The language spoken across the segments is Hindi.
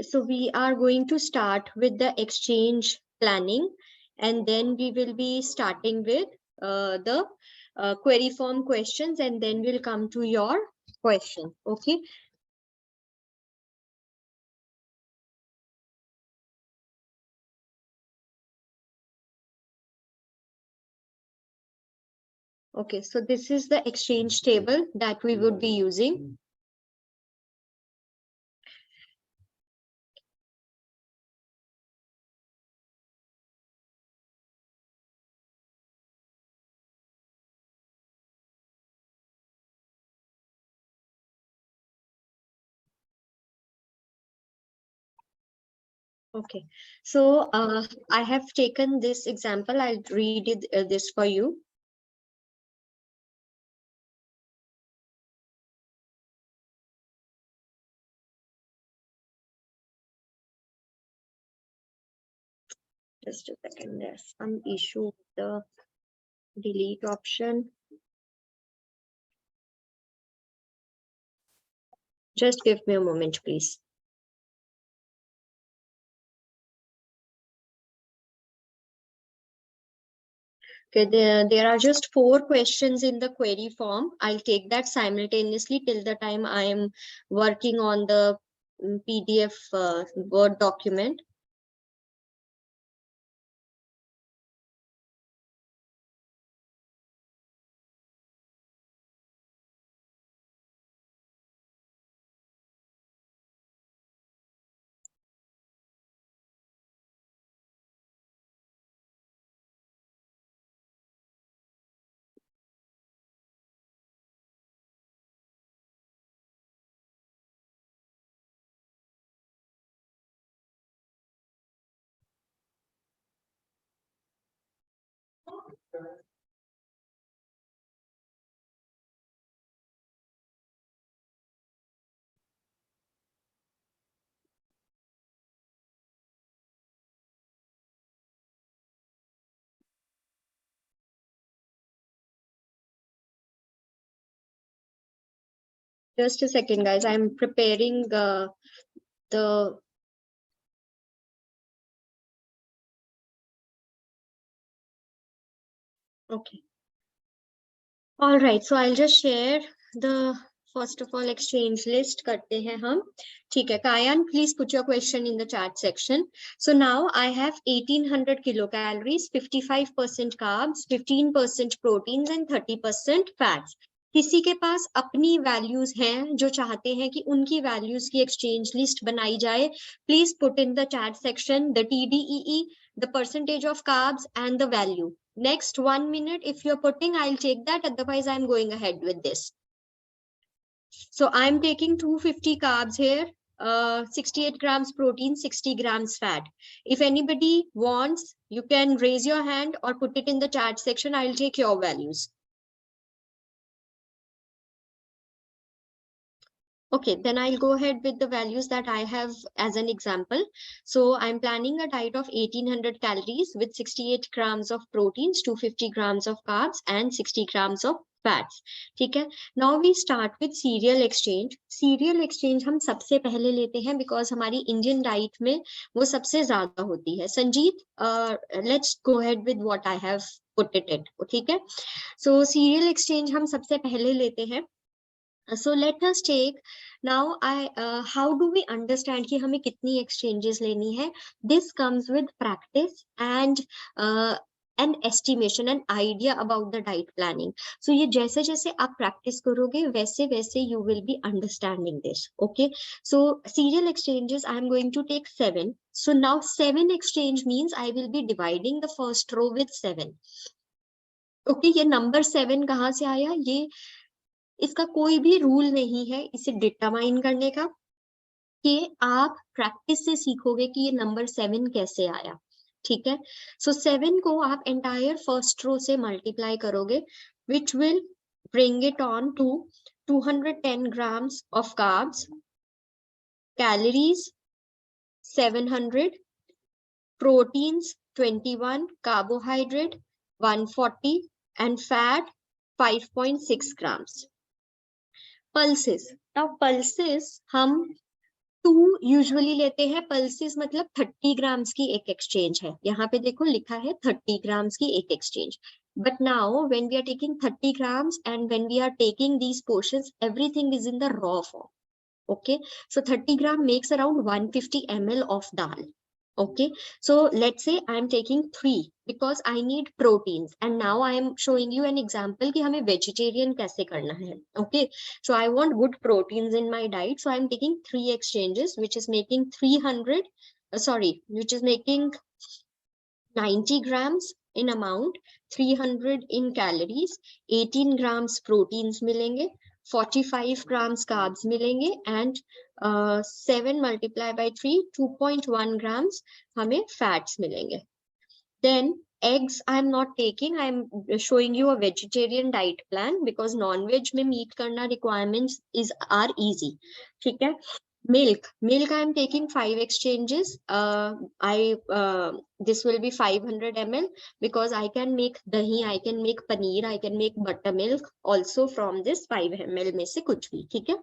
So we are going to start with the exchange planning, and then we will be starting with the query form questions, and then we'll come to your question. Okay. Okay, so this is the exchange table that we would be using. Okay, so I have taken this example. I'll read it, this for you. Just a second, there's some issue with the delete option. Just give me a moment, please. Okay, there are just 4 questions in the query form. I'll take that simultaneously till the time I am working on the PDF Word document. Just a second, guys. I'm preparing the okay. All right, so I'll just share the first of all exchange list करते हैं हम. ठीक है, Kayan, please put your question in the chat section. So now I have 1800 kilocalories, 55% carbs, 15% proteins and 30% fats. किसी के पास अपनी वैल्यूज हैं जो चाहते हैं कि उनकी वैल्यूज की एक्सचेंज लिस्ट बनाई जाए, please put in the chat section the TDEE, the percentage of carbs and the value. Next 1 minute, if you're putting, I'll take that. Otherwise, I'm going ahead with this. So I'm taking 250 carbs here, 68 grams protein, 60 grams fat. If anybody wants, you can raise your hand or put it in the chat section. I'll take your values. Okay, then I'll go ahead with the values that I have as an example. So I'm planning a diet of 1800 calories with 68 grams of proteins, 250 grams of carbs and 60 grams of fats. ठीक है. Now we start with cereal exchange. Cereal exchange हम सबसे पहले लेते हैं because हमारी Indian diet में वो सबसे ज़्यादा होती है. Sanjeet, let's go ahead with what I have put it in. ठीक है. So cereal exchange हम सबसे पहले लेते हैं. So let us take now. How do we understand कि हमें कितनी exchanges लेनी है? This comes with practice and an estimation, an idea about the diet planning. So ये जैसे जैसे आप practice करोगे वैसे वैसे you will be understanding this. Okay. So cereal exchanges I am going to take 7. So now 7 exchange means I will be dividing the first row with 7. Okay. ये number 7 कहाँ से आया? ये इसका कोई भी रूल नहीं है इसे डिटरमाइन करने का, कि आप प्रैक्टिस से सीखोगे कि ये नंबर 7 कैसे आया. ठीक है. सो 7 को आप एंटायर फर्स्ट रो से मल्टीप्लाई करोगे, which will bring it on to 210 grams of carbs, calories 700, proteins 21, carbohydrate 140 and fat 5.6 grams. Pulses. Now pulses हम 2 यूजुअली लेते हैं, पल्सेस मतलब 30 ग्राम्स की एक एक्सचेंज है, यहाँ पे देखो लिखा है 30 ग्राम्स की एक exchange. But now when we are taking 30 grams and when we are taking these portions, everything is in the raw form. Okay, so 30 gram makes around 150 ml of dal. Okay, so let's say I'm taking 3 because I need proteins, and now I am showing you an example कि हमें vegetarian कैसे करना है. Okay, so I want good proteins in my diet, so I'm taking 3 exchanges, which is making 300, which is making 90 grams in amount, 300 in calories, 18 grams proteins मिलेंगे, 45 grams carbs मिलेंगे, and 7 multiplied by 3, 2.1 grams हमें fats मिलेंगे. Then eggs I'm not taking, I'm showing you a vegetarian diet plan because non-veg में meat करना requirements are easy. ठीक है. Milk I'm taking 5 exchanges. This will be 500 ml because I can make dahi, I can make paneer, I can make buttermilk also from this 5 ml में से कुछ भी. ठीक है.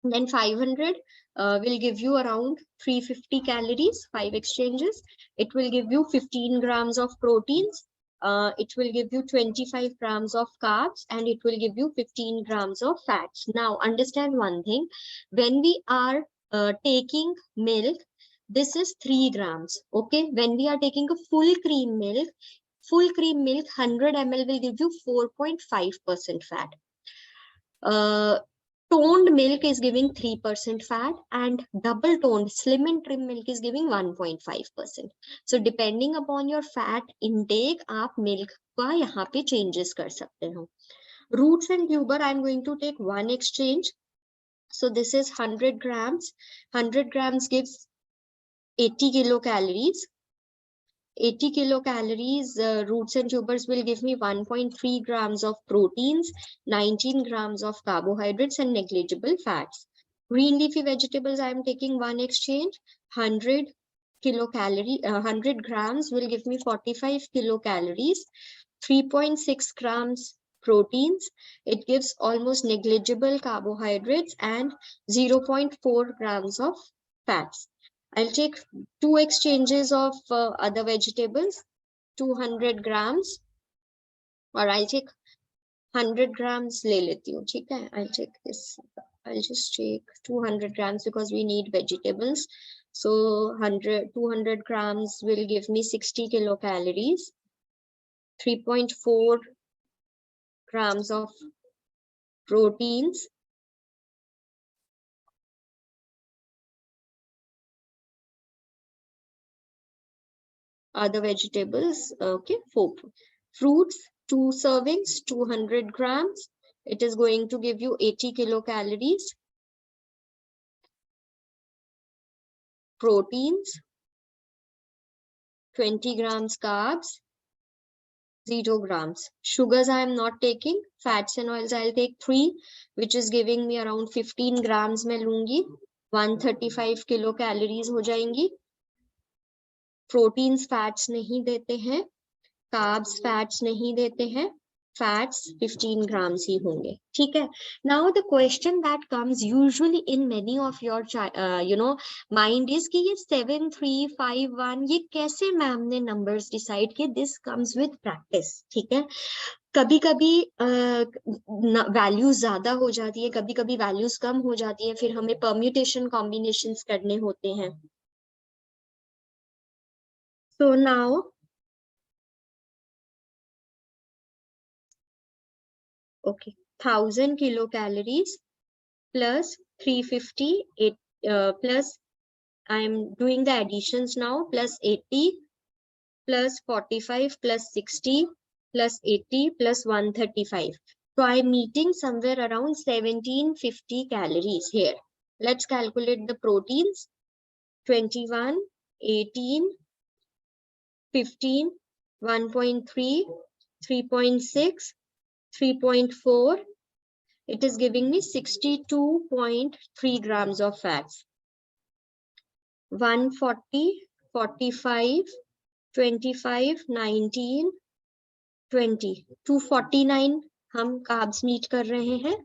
Then 500 will give you around 350 calories, 5 exchanges. It will give you 15 grams of proteins. It will give you 25 grams of carbs, and it will give you 15 grams of fats. Now, understand one thing. When we are taking milk, this is 3 grams. Okay. When we are taking a full cream milk, 100 ml will give you 4.5% fat. Toned milk is giving 3% fat, and double toned slim and trim milk is giving 1.5%. So depending upon your fat intake, आप milk का यहाँ पे changes कर सकते हो. Roots and tuber, I'm going to take 1 exchange. So this is 100 grams. 100 grams gives 80 kilocalories. 80 kilocalories, roots and tubers will give me 1.3 grams of proteins, 19 grams of carbohydrates, and negligible fats. Green leafy vegetables, I am taking 1 exchange. 100 grams will give me 45 kilocalories, 3.6 grams proteins. It gives almost negligible carbohydrates and 0.4 grams of fats. I'll take 2 exchanges of other vegetables, 200 grams, or I'll take 100 grams ले लेती हूँ. ठीक है. I'll take this. I'll just take 200 grams because we need vegetables. So 200 grams will give me 60 kilocalories, 3.4 grams of proteins, other vegetables. Okay, 4 fruits, 2 servings, 200 grams. It is going to give you 80 kilocalories. Proteins, 20 grams carbs, 0 grams. Sugars I am not taking. Fats and oils I'll take 3, which is giving me around 15 grams मैं लूंगी. 135 kilocalories हो जाएंगी. Proteins, fats नहीं देते हैं. Carbs, fats नहीं देते हैं. Fats 15 grams ही होंगे. ठीक है. Now the question that comes usually in many of your mind is कि ये 7, 3, 5, 1 ये कैसे मैम ने numbers decide किए? This comes with practice. ठीक है. कभी कभी वैल्यूज ज्यादा हो जाती है, कभी कभी वैल्यूज कम हो जाती है, फिर हमें permutation combinations करने होते हैं. So now okay, 1000 kilocalories plus 350 plus I'm doing the additions now, plus 80 plus 45 plus 60 plus 80 plus 135. So I'm meeting somewhere around 1750 calories here. Let's calculate the proteins. 21, 18, 15, 1.3, 3.6, 3.4. It is giving me 62.3 grams of fats. 140, 45, 25, 19, 20, 249 हम carbs meet कर रहे हैं.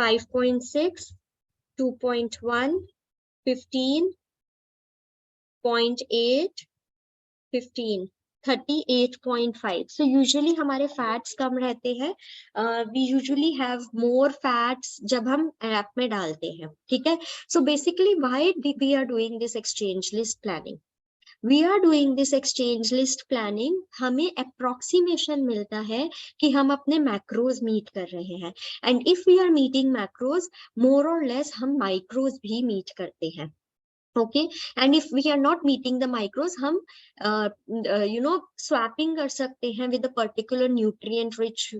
5.6, 2.1, 15, 0.8, 15, 38.5. So usually हमारे फैट्स कम रहते हैं. We usually have more fats जब हम ऐप में डालते हैं. ठीक है. So basically why we are doing this exchange list planning? We are doing this exchange list planning. हमें approximation मिलता है कि हम अपने macros meet कर रहे हैं. And if we are meeting macros, more or less हम micros भी meet करते हैं. Okay, and if we are not meeting the micros, हम swapping कर सकते हैं with a particular nutrient rich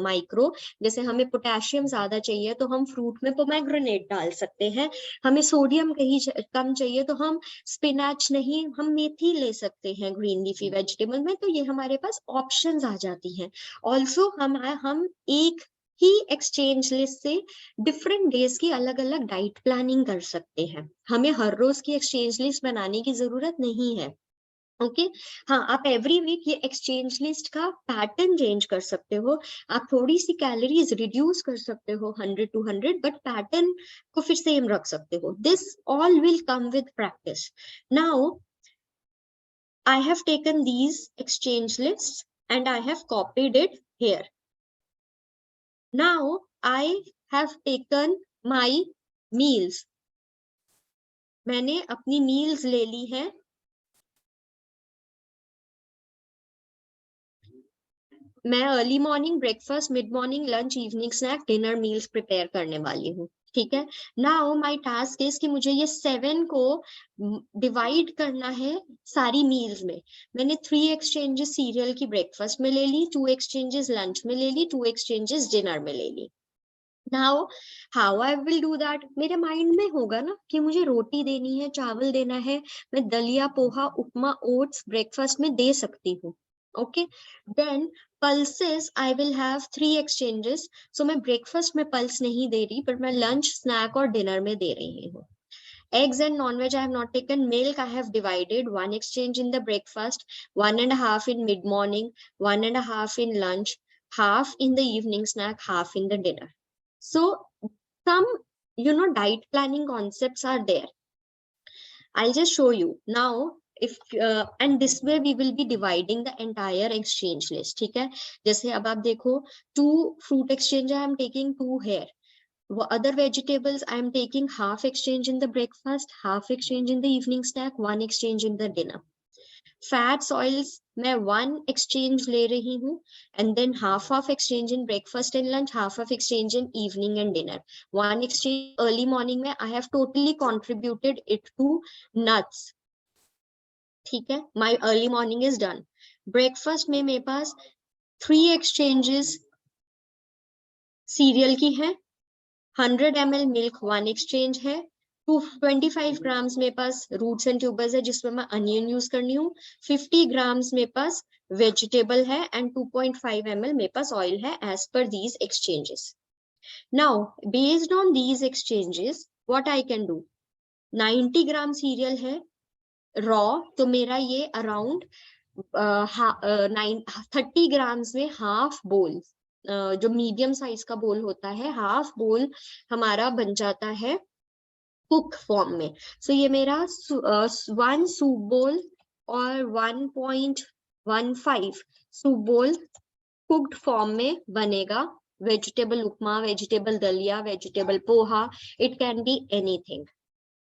micro. जैसे हमें पोटेशियम ज्यादा चाहिए तो हम फ्रूट में पोमेग्रेनेट डाल सकते हैं. हमें सोडियम कहीं कम चाहिए तो हम स्पिनच नहीं, हम मेथी ले सकते हैं ग्रीन लीफी वेजिटेबल में. तो ये हमारे पास ऑप्शंस आ जाती हैं. ऑल्सो हम एक ही एक्सचेंज लिस्ट से डिफरेंट डेज की अलग अलग डाइट प्लानिंग कर सकते हैं. हमें हर रोज की एक्सचेंज लिस्ट बनाने की जरूरत नहीं है. ओके हाँ, आप एवरी वीक ये एक्सचेंज लिस्ट का पैटर्न चेंज कर सकते हो. आप थोड़ी सी कैलोरीज रिड्यूस कर सकते हो 100 to 100, बट पैटर्न को फिर सेम रख सकते हो. This all will come with practice. Now I have taken these exchange list and I have copied it here. Now I have taken my meals. मैंने अपनी meals ले ली है. मैं early morning breakfast, mid morning lunch, evening snack, dinner meals prepare करने वाली हूँ. ठीक है. नाउ माय टास्क इज कि मुझे ये 7 को डिवाइड करना है सारी मील्स में. मैंने 3 एक्सचेंजेस सीरियल की ब्रेकफास्ट में ले ली, 2 एक्सचेंजेस लंच में ले ली, 2 एक्सचेंजेस डिनर में ले ली. Now how I will do that? मेरे माइंड में होगा ना कि मुझे रोटी देनी है, चावल देना है. मैं दलिया, पोहा, उपमा, ओट्स ब्रेकफास्ट में दे सकती हूँ. Okay, then pulses I will have 3 exchanges. So मैं breakfast में pulse नहीं दे रही, पर मैं lunch, snack और dinner में दे रही हूँ. Eggs and non-veg I have not taken. Milk I have divided. 1 exchange in the breakfast, 1.5 in mid-morning, 1.5 in lunch, half in the evening snack, half in the dinner. So some diet planning concepts are there. I'll just show you now. If and this way we will be dividing the entire exchange list. ठीक है. जैसे अब आप देखो, 2 fruit exchange I am taking 2 here. Other vegetables I am taking half exchange in the breakfast, half exchange in the evening snack, 1 exchange in the dinner. Fats, oils मैं 1 exchange ले रही हूँ, and then half of exchange in breakfast and lunch, half of exchange in evening and dinner. 1 exchange early morning में I have totally contributed it to nuts. ठीक है. My early morning is done. Breakfast में मेरे पास 3 exchanges cereal की है, 100 ml milk 1 exchange है, 25 grams मेरे पास roots and tubers है जिसमें मैं onion यूज करनी हूँ, 50 grams मेरे पास vegetable है, and 2.5 ml मेरे पास oil है as per these exchanges. Now based on these exchanges what I can do? 90 gram cereal है रॉ, तो मेरा ये अराउंड 30 ग्राम्स में हाफ बोल, जो मीडियम साइज का बोल होता है, हाफ बोल हमारा बन जाता है कुक फॉर्म में. सो ये मेरा 1 सूप बोल और 1.15 सूप बोल कुक्ड फॉर्म में बनेगा. वेजिटेबल उपमा, वेजिटेबल दलिया, vegetable poha, it can be anything.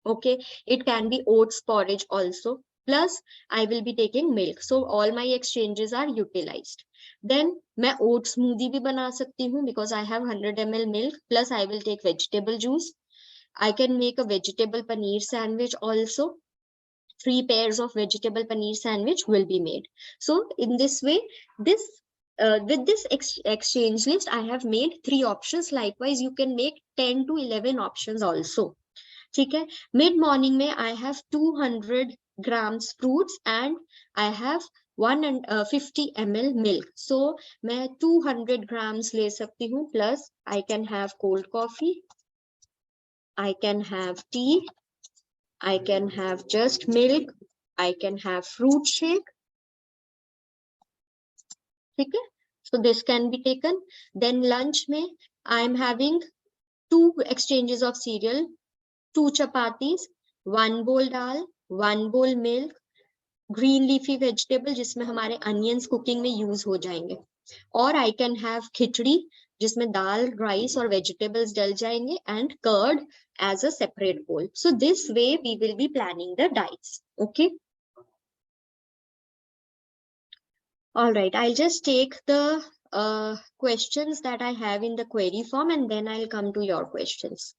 Okay, it can be oats porridge also. Plus I will be taking milk, so all my exchanges are utilized. Then मैं oat smoothie भी बना सकती हूँ because I have 100 ml milk. Plus I will take vegetable juice. I can make a vegetable paneer sandwich also. 3 pairs of vegetable paneer sandwich will be made. So in this way, with this exchange list I have made 3 options. Likewise you can make 10 to 11 options also. ठीक है. मिड मॉर्निंग में I have 200 grams fruits and I have 150 ml milk. So मैं 200 ग्राम्स ले सकती हूँ. Plus I can have cold coffee, I can have tea, I can have just milk, I can have fruit shake. ठीक है. So this can be taken. Then lunch में I am having 2 exchanges of cereal, 2 chapatis, 1 bowl dal, 1 bowl milk, green leafy vegetable जिसमें हमारे onions cooking में use हो जाएंगे, और I can have खिचड़ी जिसमें दाल, rice और vegetables डल जाएंगे, and curd as a separate bowl. So this way we will be planning the diets. Okay. All right, I'll just take the questions that I have in the query form, and then I'll come to your questions.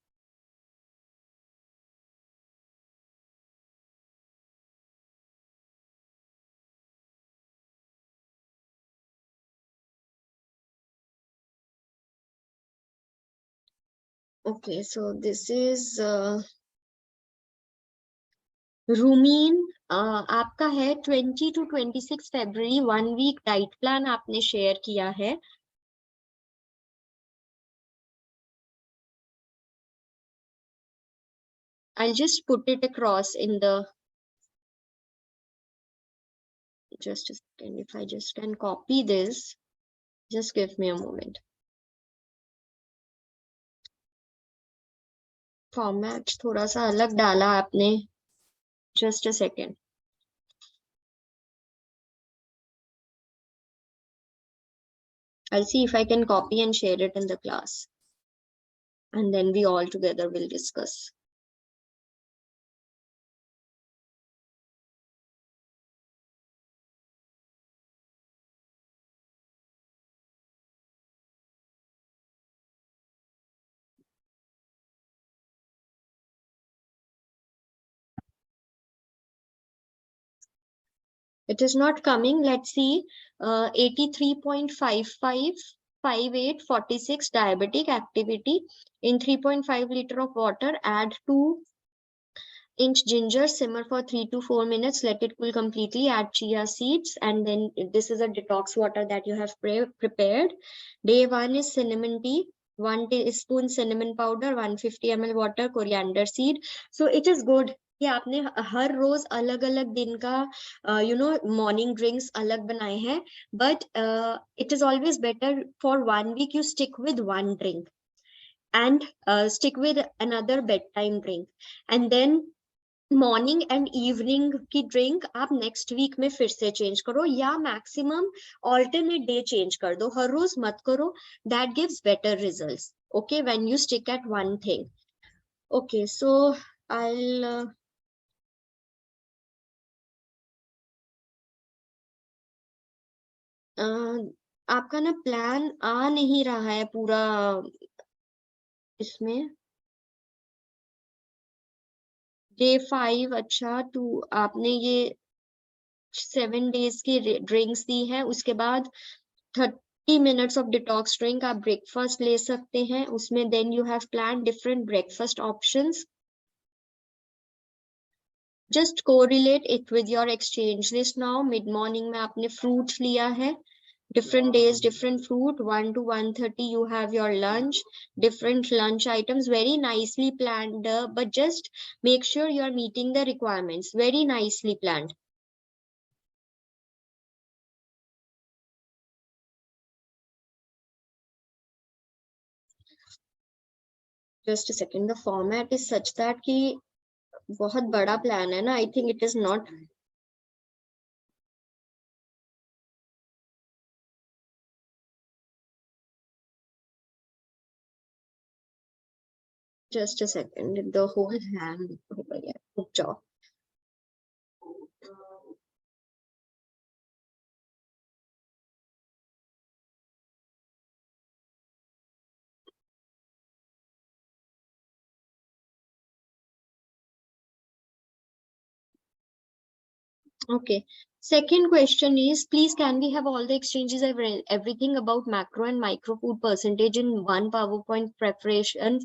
Okay, so this is रूमीन, आपका है 20 to 26 February 1 week diet plan आपने शेयर किया है. I'll just put it across in the, just a second, if I just can copy this, just give me a moment. Format थोड़ा सा अलग डाला आपने, just a second. I'll see if I can copy and share it in the class, and then we all together will discuss. It is not coming. Let's see. 83.55, 58, 46 diabetic activity in 3.5 liter of water. Add 2-inch ginger, simmer for 3 to 4 minutes. Let it cool completely. Add chia seeds, and then this is a detox water that you have prepared. Day 1 is cinnamon tea. 1 teaspoon cinnamon powder, 150 ml water, coriander seed. So it is good कि आपने हर रोज अलग अलग दिन का मॉर्निंग ड्रिंक्स अलग बनाए हैं, but it is always better for 1 week you stick with 1 drink and stick with another bedtime drink, and then morning and evening की ड्रिंक आप नेक्स्ट वीक में फिर से चेंज करो, या मैक्सिमम ऑल्टरनेट डे चेंज कर दो, हर रोज मत करो. That gives better results. Okay, when you stick at one thing. Okay, so I आपका ना प्लान आ नहीं रहा है पूरा इसमें. डे 5, अच्छा, 2 आपने ये 7 days की ड्रिंक्स दी है. उसके बाद 30 minutes of detox drink आप ब्रेकफास्ट ले सकते हैं उसमें. then you have planned different breakfast options. just correlate it with your exchange list now. mid morning में आपने fruits लिया है. different days different fruit. 1 to 1:30 you have your lunch. different lunch items, very nicely planned, but just make sure you are meeting the requirements. Very nicely planned. just a second. The format is such that कि बहुत बड़ा प्लान है ना. I think it is not. just a second. The whole hand over here. Good job. Okay. Second question is, please can we have all the exchanges, everything about macro and micro food percentage in one PowerPoint preparation?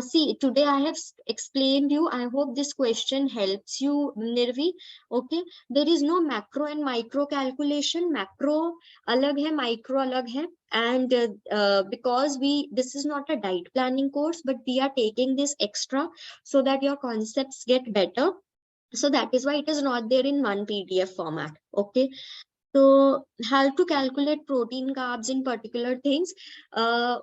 See, today I have explained you. I hope this question helps you, Nirvi. Okay. There is no macro and micro calculation. Macro alag hai, micro alag hai. And because this is not a diet planning course, but we are taking this extra so that your concepts get better. So that is why it is not there in one PDF format. Okay. तो how to calculate protein carbs in particular things.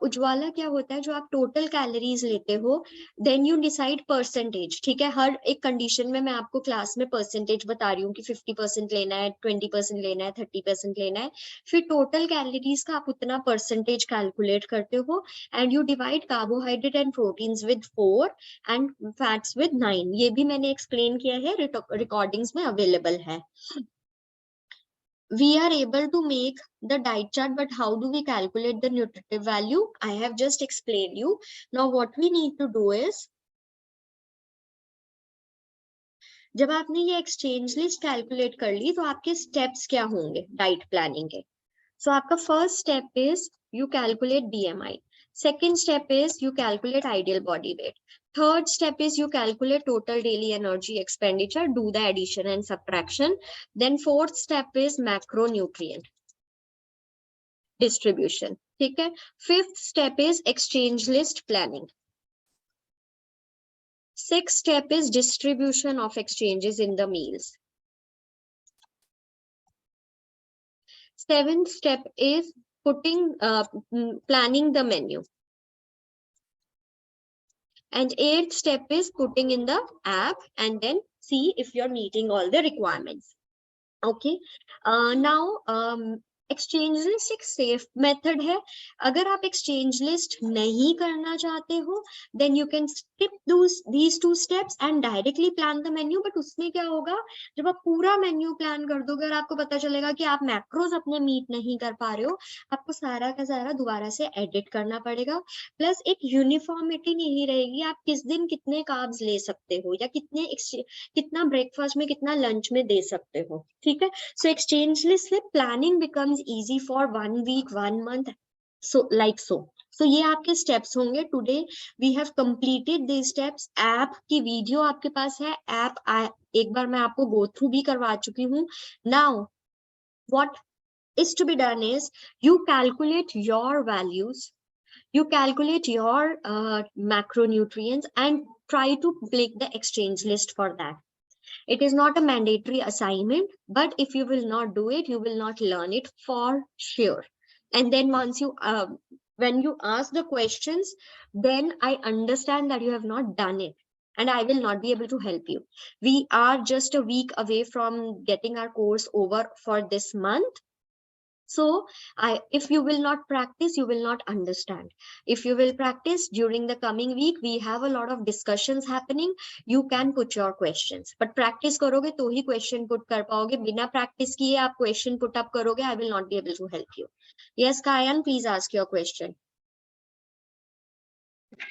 Ujjwala क्या होता है, जो आप टोटल कैलोरीज लेते हो देन यू डिसाइड परसेंटेज, ठीक है। हर एक कंडीशन में मैं आपको क्लास में परसेंटेज बता रही हूँ कि 50% लेना है, 20% लेना है, 30% लेना है। फिर टोटल कैलोरीज का आप उतना परसेंटेज कैलकुलेट करते हो and you divide carbohydrate and proteins with 4 and fats with 9। ये भी मैंने एक्सप्लेन किया है, रिकॉर्डिंग्स में अवेलेबल है। We are able to make the diet chart, but how do we calculate the nutritive value? I have just explained you. Now what we need to do is, जब आपने ये एक्सचेंज लिस्ट कैलकुलेट कर ली तो आपके स्टेप्स क्या होंगे डाइट प्लानिंग के। सो आपका first step is you calculate BMI. Second step is you calculate ideal body weight. Third step is you calculate total daily energy expenditure, do the addition and subtraction. Then fourth step is macronutrient distribution. ठीक है। Fifth step is exchange list planning. Sixth step is distribution of exchanges in the meals. Seventh step is planning the menu. And eighth step is putting in the app and then see if you're meeting all the requirements. Okay. Now exchange list एक सेफ मेथड है। अगर आप एक्सचेंज लिस्ट नहीं करना चाहते हो then you can skip these 2 steps and directly plan the menu. But उसमें क्या होगा, जब आप पूरा मेन्यू प्लान कर दोगे और आपको पता चलेगा कि आप मैक्रोज अपने मीट नहीं कर पा रहे हो, आपको सारा का सारा दोबारा से एडिट करना पड़ेगा। प्लस एक यूनिफॉर्मिटी नहीं रहेगी, आप किस दिन कितने कार्ब्स ले सकते हो या कितना ब्रेकफास्ट में कितना लंच में दे सकते हो। ठीक है। सो एक्सचेंज लिस्ट से planning becomes easy for 1 week, 1 month, so like so. So ये आपके steps होंगे। Today we have completed these steps. App की वीडियो आपके पास है, ऐप एक बार मैं आपको go through भी करवा चुकी हूँ। Now what is to be done is you calculate your values, you calculate your macronutrients and try to make the exchange list for that. It is not a mandatory assignment, but if you will not do it, you will not learn it for sure. And then once you, when you ask the questions, then I understand that you have not done it and I will not be able to help you. We are just a week away from getting our course over for this month. So if you will not practice, you will not understand. If you will practice during the coming week, we have a lot of discussions happening. You can put your questions, but practice करोगे तो ही question put कर पाओगे। बिना practice किए आप question put up करोगे, I will not be able to help you. Yes, Kayan, please ask your question.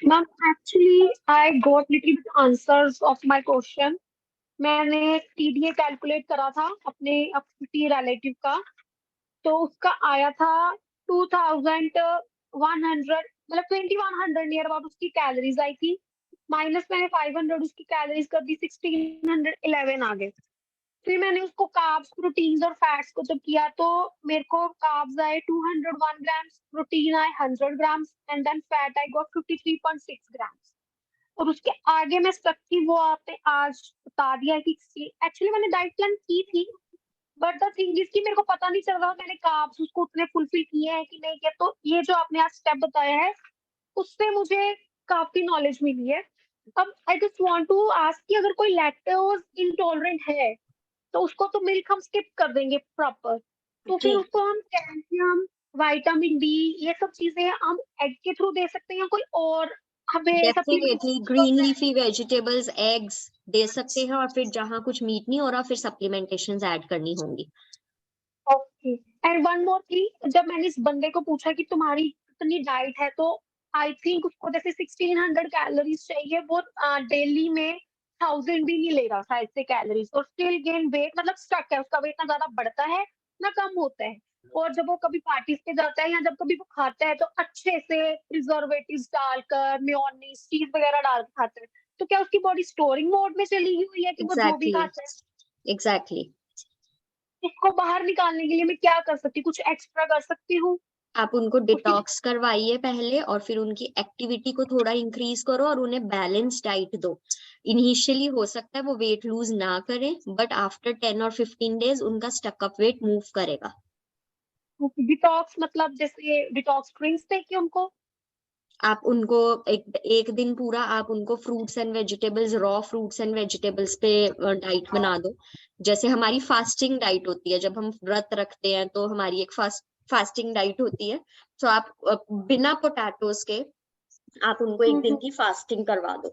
Ma'am, actually, I got little bit answers of my question. मैंने TDA कैलकुलेट करा था अपने अपनी रिलेटिव का, तो उसका आया था 2100, मतलब 2100 नियर अबाउट उसकी कैलोरीज आई थी। माइनस मैंने 500 उसकी कैलोरीज कर दी, 1611 आ गए। फिर मैंने उसको कार्ब्स, प्रोटीन्स और फैट्स को जब किया तो मेरे को कार्ब्स आए 201 ग्राम्स, प्रोटीन आए 100 grams and then fat I got 53.6 grams. और उसके आगे मैं स्टक थी, वो आपने आज बता दिया कि एक्चुअली मैंने डाइट प्लान की थी, बट द थिंग इज कि मेरे को पता नहीं चल रहा मैंने कार्ब्स उसको उतने फुलफिल किए हैं कि नहीं किया। तो ये जो आपने आज स्टेप बताया है उससे मुझे काफी नॉलेज मिली है। अब I just want to ask कि अगर कोई लैक्टोज इंटॉलरेंट है तो उसको तो मिल्क हम स्किप कर देंगे प्रॉपर, तो फिर उसको हम कैल्शियम, विटामिन डी, ये सब चीजें हम एग के थ्रू दे सकते हैं, कोई और हमें definitely green leafy vegetables, eggs दे सकते हैं और फिर जहां कुछ मीट नहीं हो रहा फिर सप्लीमेंटेशंस ऐड करनी होंगी। Okay. And one more thing, जब मैंने इस बंदे को पूछा कि तुम्हारी कितनी डाइट है, तो आई थिंक उसको जैसे 1600 कैलोरीज चाहिए, वो डेली में 1000 भी नहीं ले रहा था ऐसे कैलोरीज, और स्टिल गेन वेट, मतलब स्टक है, उसका वेट ना ज्यादा बढ़ता है ना कम होता है। और जब वो कभी पार्टीज पे जाता है या जब कभी वो खाता है तो अच्छे से प्रिजर्वेटिव्स डालकर, मेयोनीज, चीज वगैरह डाल के खाता है। तो क्या उसकी बॉडी स्टोरिंग मोड में चली हुई है कि वो जो भी खाता है? एग्जैक्टली। इसको बाहर निकालने के लिए मैं क्या कर सकती हूँ, कुछ एक्स्ट्रा कर सकती हूँ? आप उनको डिटॉक्स करवाइए पहले, और फिर उनकी एक्टिविटी को थोड़ा इंक्रीज करो और उन्हें बैलेंस डाइट दो। इनिशियली हो सकता है वो वेट लूज ना करें, बट आफ्टर 10 और 15 डेज उनका स्टकअप वेट मूव करेगा। डिटॉक्स मतलब जैसे डिटॉक्स ड्रिंक्स देके उनको? आप उनको एक दिन पूरा आप उनको fruits and vegetables, raw fruits and vegetables पे डाइट बना दो। जैसे हमारी फास्टिंग डाइट होती है, जब हम व्रत रखते हैं तो हमारी एक फास्टिंग डाइट होती है। तो आप बिना पोटैटोज के आप उनको एक दिन की फास्टिंग करवा दो।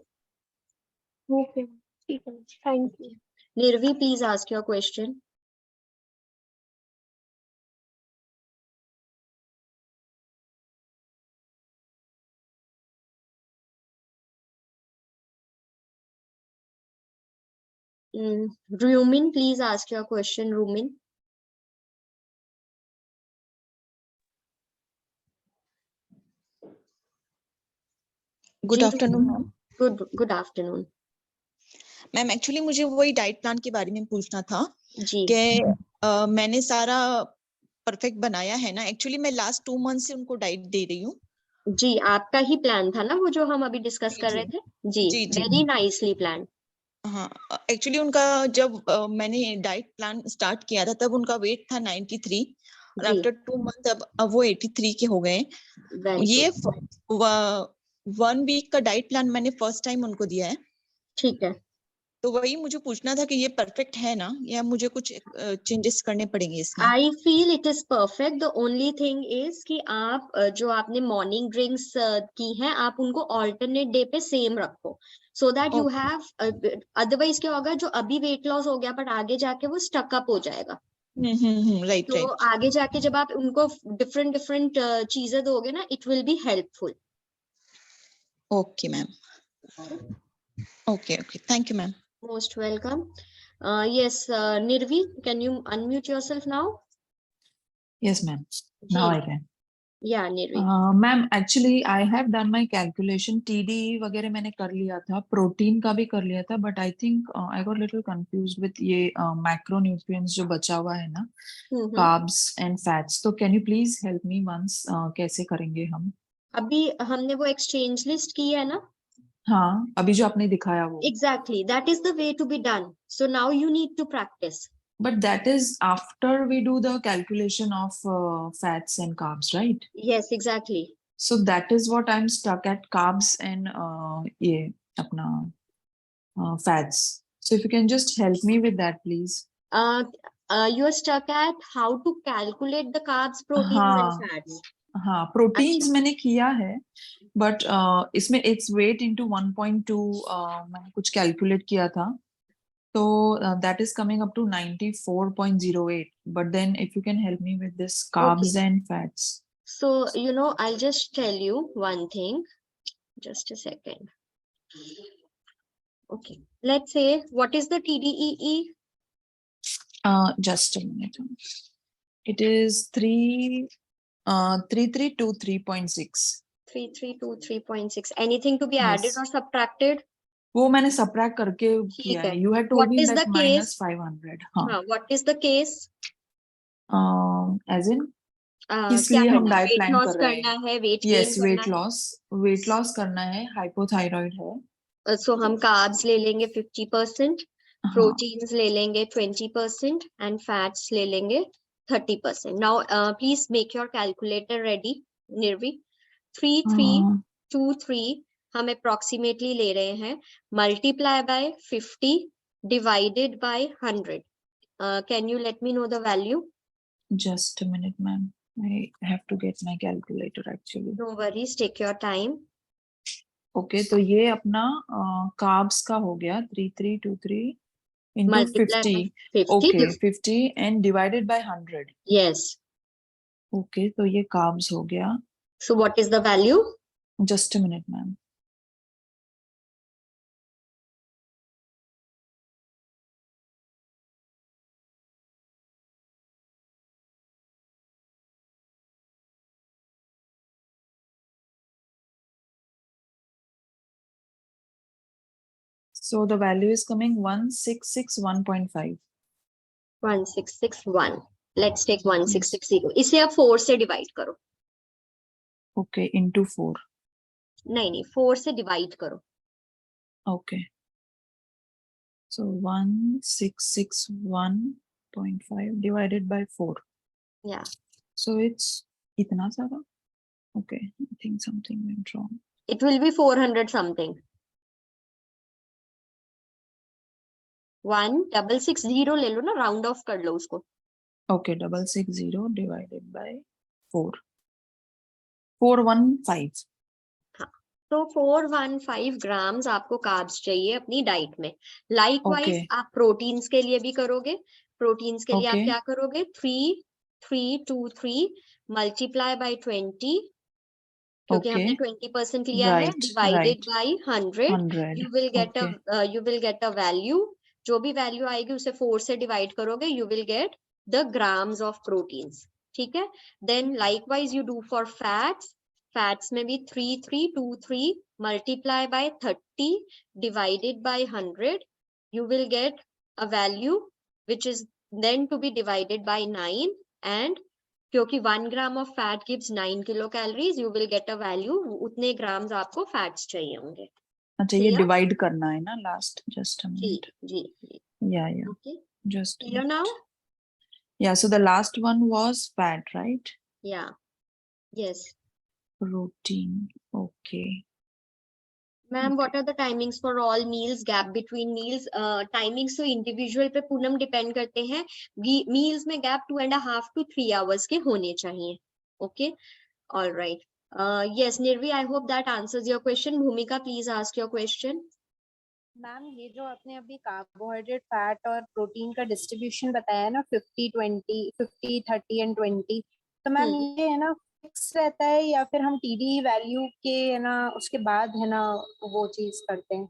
ओके, ठीक है, thank you. Nirvi, please ask your question. Rumin, please ask your question, Rumin. Good afternoon ma'am. Good afternoon ma'am, actually मुझे वही डाइट प्लान के बारे में पूछना था जी। कि मैंने सारा परफेक्ट बनाया है ना। एक्चुअली मैं लास्ट 2 मंथ से उनको डाइट दे रही हूँ। जी, आपका ही प्लान था ना वो जो हम अभी डिस्कस जी, कर रहे थे। जी, जी, जी। Very nicely plan. हाँ, एक्चुअली उनका जब मैंने डाइट प्लान स्टार्ट किया था तब उनका वेट था 93 और जी, आफ्टर 2 मंथ अब वो 83 के हो गए। वेरी ये गुड। 1 वीक का डाइट प्लान मैंने फर्स्ट टाइम उनको दिया है। ठीक है। तो वही मुझे पूछना था कि ये परफेक्ट है ना, या मुझे कुछ चेंजेस करने पड़ेंगे इसमें? I feel it is perfect. The only thing is कि आप जो आपने मॉर्निंग ड्रिंक्स की हैं आप उनको ऑल्टरनेट डे पे सेम रखो, so that you have, otherwise क्या होगा, जो अभी वेट लॉस हो गया पर आगे जाके वो स्टकअप हो जाएगा। राइट, तो राइट। आगे जाके जब आप उनको डिफरेंट डिफरेंट चीजें दोगे ना, it will be helpful. Okay ma'am, okay, okay, thank you ma'am. Most welcome. Yes, Nirvi, can you unmute yourself now? Yes, ma'am. जी, Now I can. yeah, Nirvi. Ma'am, actually I have done my calculation. TD वगैरह मैंने कर लिया था, प्रोटीन का भी कर लिया था, but I think I got little confused with ये macronutrients जो बचा हुआ है ना, carbs and fats. तो can you please help me once कैसे करेंगे हम? अभी हमने वो एक्सचेंज लिस्ट की है ना? हाँ, अभी जो आपने दिखाया वो. Exactly, that is the way to be done. So now you need to practice. But that is after we do the calculation of fats and carbs, right? Yes, exactly. So that is what I'm stuck at, carbs and ये अपना fats. So if you can just help me with that, please. You are stuck at how to calculate the carbs, proteins and fats. हाँ, proteins मैंने किया है, but इसमें it's weight into 1.2 मैंने कुछ calculate किया था, तो that is coming up to 94.08. But then if you can help me with this carbs and fats. So, I'll just tell you one thing. Just a second. Okay. Let's say, what is the TDEE? Just a minute. It is 3323.6. 3323.6. Anything to be added or subtracted? वो मैंने subtract करके किया है. You had told me that minus 500. हाँ. What is the case? As in? इसलिए हम डाइट प्लान लॉस कर रहे करना हैं. है, वेट Yes, weight loss करना है, hypothyroid है. सो हम कार्ब्स ले लेंगे 50%, प्रोटीन्स ले लेंगे 20% एंड फैट्स ले लेंगे 30%. Now please make your calculator ready, Nirvi. 3323 हम अप्रोक्सीमेटली ले रहे हैं, multiply by 50 divided by 100. Can you let me know the value? Just a minute, ma'am. I have to get my calculator actually. No worries, take your time. Okay, तो ये अपना carbs का हो गया 3323 into 50. 50. Okay, 50 and divided by 100. Yes. Okay, तो ये carbs हो गया. So what is the value? Just a minute, ma'am. So the value is coming 1661.5. 1661. Let's take 1660. इसे आप 4 से डिवाइड करो. Okay into 4. नहीं 4 से डिवाइड करो. Okay. So 1661.5 divided by 4. Yeah. So it's itna sara. Okay, I think something went wrong. It will be 400 something. 1660 ले लो ना, राउंड ऑफ कर लो उसको. Okay, 660 divided by 4. 415. तो 415 ग्राम्स आपको कार्ब्स चाहिए अपनी डाइट में. Likewise Okay. आप प्रोटीन्स के लिए भी करोगे. प्रोटीन्स के लिए आप Okay. क्या करोगे, 3 मल्टीप्लाई बाय 20, क्योंकि हमने Okay. 20% लिया है, Right. Divided Right. By 100. 100. You will get a value. जो भी वैल्यू आएगी उसे 4 से डिवाइड करोगे, you will get the grams of proteins. ठीक है. Then likewise you do for fats. Fats में भी 3323 multiply by 30 divided by 100. You will get a value which is then to be divided by 9. And क्योंकि 1 gram of fat gives 9 kilo calories, you will get a value. उतने ग्राम्स आपको फैट्स चाहिए होंगे. अच्छा ये Clear? डिवाइड करना है ना लास्ट. Just a जी minute. जी. Yeah. Okay. Just a Clear now? minute. Yeah, so the last one was fat, right? Yeah. Yes. Protein. Okay. Ma'am, Okay. what are the timings for all meals, gap between meals? Timings तो individual पे पूनम depend करते हैं. Meals में gap 2.5 to 3 hours के होने चाहिए. Okay. All right. Yes, Nirvi, I hope that answers your question. Bhumika, please ask your question. Ma'am ये जो आपने अभी कार्बोहाइड्रेट फैट और प्रोटीन का डिस्ट्रीब्यूशन बताया ना 50 30 एंड 20, तो मैम ये है ना फिक्स रहता है या फिर हम टीडी वैल्यू के है ना उसके बाद है ना वो चीज करते हैं?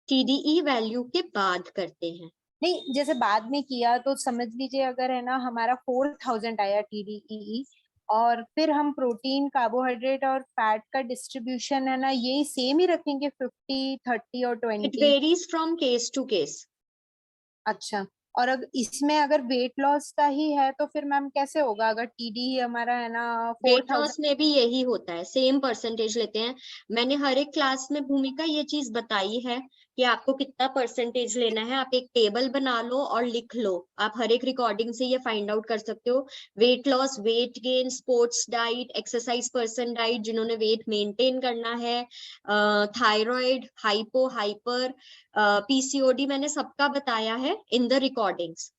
TDE वैल्यू के बाद करते हैं. नहीं जैसे बाद में किया तो समझ लीजिए अगर है ना हमारा 4000 आया टीडीई और फिर हम प्रोटीन कार्बोहाइड्रेट और फैट का डिस्ट्रीब्यूशन है ना यही सेम ही रखेंगे 50 30 और It 20? varies from case to case. अच्छा, और अगर इसमें अगर वेट लॉस का ही है तो फिर मैम कैसे होगा अगर टीडी ही हमारा है ना वेट 4000? लॉस में भी यही होता है, सेम परसेंटेज लेते हैं. मैंने हर एक क्लास में भूमिका ये चीज बताई है कि आपको कितना परसेंटेज लेना है. आप एक टेबल बना लो और लिख लो. आप हर एक रिकॉर्डिंग से ये फाइंड आउट कर सकते हो. Weight loss, weight gain, sports diet, exercise person diet, जिन्होंने वेट मेंटेन करना है, थायराइड, हाइपो, हाइपर, पीसीओडी, मैंने सबका बताया है इन द रिकॉर्डिंग्स.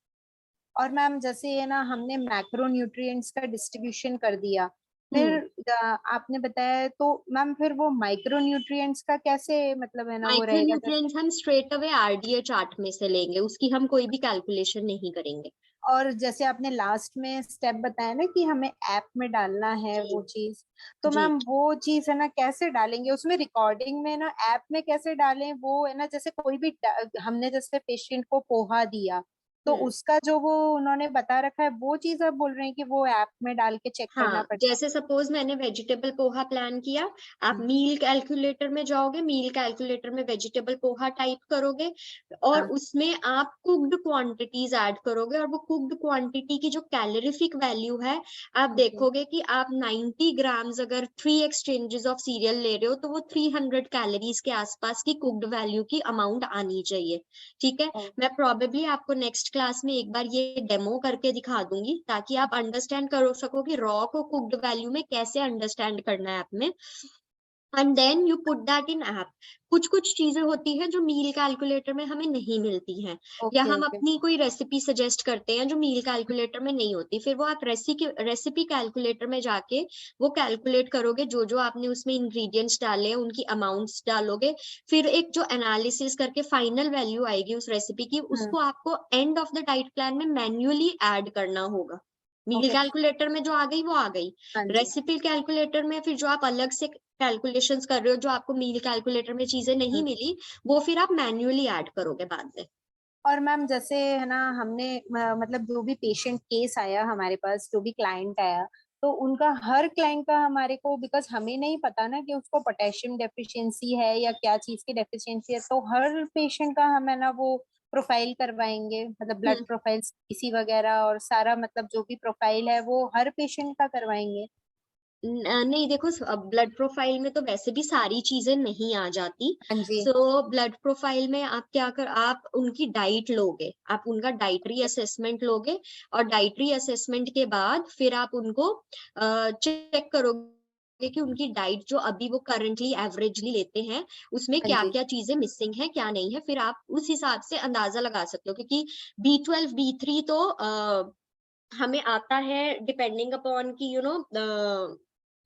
और मैम जैसे है ना हमने मैक्रो न्यूट्रिएंट्स का डिस्ट्रीब्यूशन कर दिया फिर आपने बताया तो मैम फिर वो माइक्रो न्यूट्रिएंट्स का कैसे मतलब है ना वो माइक्रो रहेगा? न्यूट्रिएंट्स हम स्ट्रेट अवे आरडीए चार्ट में से लेंगे, उसकी हम कोई भी कैलकुलेशन नहीं करेंगे. और जैसे आपने लास्ट में स्टेप बताया ना कि हमें ऐप में डालना है जी. वो चीज, तो जी. मैम वो चीज है ना कैसे डालेंगे उसमें रिकॉर्डिंग में ना ऐप में कैसे डालें वो है ना? जैसे कोई भी हमने जैसे पेशेंट को पोहा दिया तो उसका जो वो उन्होंने बता रखा है वो चीज आप बोल रहे हैं कि वो ऐप में डाल के चेक करना हाँ, पड़ता जैसे सपोज मैंने वेजिटेबल पोहा प्लान किया, आप है? मील कैलकुलेटर में जाओगे, मील कैलकुलेटर में वेजिटेबल पोहा टाइप करोगे और हाँ. उसमें आप कुक्ड क्वांटिटीज ऐड करोगे और वो कुक्ड क्वांटिटी की जो कैलोरीफिक वैल्यू है, आप Okay. देखोगे कि आप 90 ग्राम्स अगर 3 एक्सचेंजेस ऑफ सीरियल ले रहे हो तो वो 300 कैलोरीज के आसपास की कुक्ड वैल्यू की अमाउंट आनी चाहिए. ठीक है. Oh. मैं प्रोबेबली आपको नेक्स्ट क्लास में एक बार ये डेमो करके दिखा दूंगी ताकि आप अंडरस्टैंड कर सको कि रॉ को कुक्ड वैल्यू में कैसे अंडरस्टैंड करना है ऐप में. And then you put that in app. कुछ कुछ चीजें होती हैं जो मील कैलकुलेटर में हमें नहीं मिलती हैं, या Okay, हम okay. अपनी कोई रेसिपी सजेस्ट करते हैं जो मील कैलकुलेटर में नहीं होती. फिर वो आप रेसिपी कैलकुलेटर में जाके वो कैलकुलेट करोगे, जो जो आपने उसमें इंग्रेडिएंट्स डाले हैं उनकी अमाउंट्स डालोगे. फिर एक जो एनालिसिस करके फाइनल वैल्यू आएगी उस रेसिपी की, उसको आपको end of the diet plan में मैन्युअली ऐड करना होगा. मील Okay. कैलकुलेटर में जो आ गई वो आ गई. हाँ जी. रेसिपी कैलकुलेटर में फिर जो आप अलग से कैलकुलेशंस कर रहे हो, जो आपको मील कैलकुलेटर में चीजें नहीं मिली, वो फिर आप मैन्युअली ऐड करोगे बाद में. और मैम जैसे है ना हमने मतलब जो भी पेशेंट केस आया हमारे पास, जो भी क्लाइंट आया, तो उनका हर क्लाइंट का हमारे को बिकॉज हमें नहीं पता ना कि उसको पोटेशियम डेफिशिएंसी है या क्या चीज की डेफिशिएंसी है, तो हर पेशेंट का हम है ना वो प्रोफाइल करवाएंगे मतलब ब्लड प्रोफाइल इसी वगैरह और सारा मतलब जो भी प्रोफाइल है वो हर पेशेंट का करवाएंगे? नहीं देखो, ब्लड प्रोफाइल में तो वैसे भी सारी चीजें नहीं आ जाती। हाँ जी। सो ब्लड प्रोफाइल में आप क्या कर, आप उनकी डाइट लोगे, आप उनका डाइटरी असेसमेंट लोगे, और डाइटरी असेसमेंट के बाद फिर आप उनको चेक करोगे कि उनकी डाइट जो अभी वो करंटली एवरेजली लेते हैं उसमें हाँ क्या जी। क्या चीजें मिसिंग है, क्या नहीं है, फिर आप उस हिसाब से अंदाजा लगा सकते हो। क्योंकि B12 B3 तो हमें आता है डिपेंडिंग अपॉन की